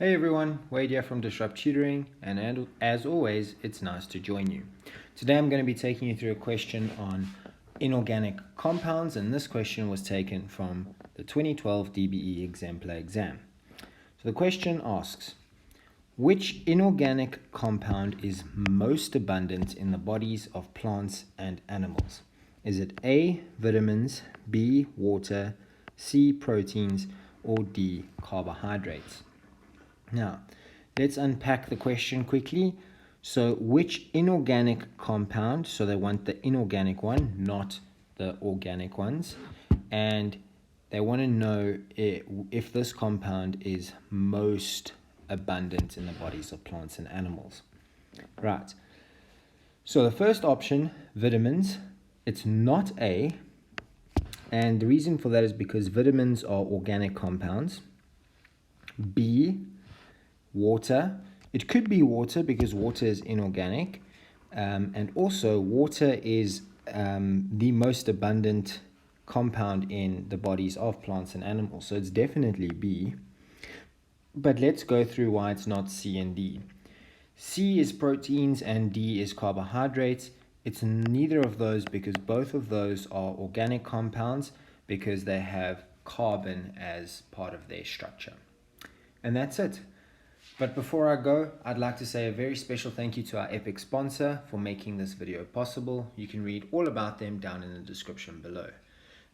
Hey everyone, Wade here from Disrupt Tutoring, and as always, it's nice to join you. Today I'm going to be taking you through a question on inorganic compounds, and this question was taken from the 2012 DBE Exemplar exam. So the question asks, which inorganic compound is most abundant in the bodies of plants and animals? Is it A, vitamins, B, water, C, proteins, or D, carbohydrates? Now, let's unpack the question quickly. So, which inorganic compound? So, they want the inorganic one, not the organic ones. And they want to know if this compound is most abundant in the bodies of plants and animals. Right. So, the first option, vitamins, it's not A. And the reason for that is because vitamins are organic compounds. B, water. It could be water because water is inorganic, and also water is the most abundant compound in the bodies of plants and animals, so it's definitely B. But let's go through why it's not C and D. C is proteins and D is carbohydrates. It's neither of those because both of those are organic compounds because they have carbon as part of their structure. And that's it. But before I go, I'd like to say a very special thank you to our epic sponsor for making this video possible. You can read all about them down in the description below.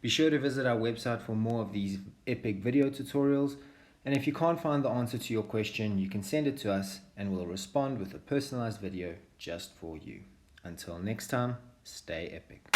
Be sure to visit our website for more of these epic video tutorials. And if you can't find the answer to your question, you can send it to us and we'll respond with a personalized video just for you. Until next time, stay epic.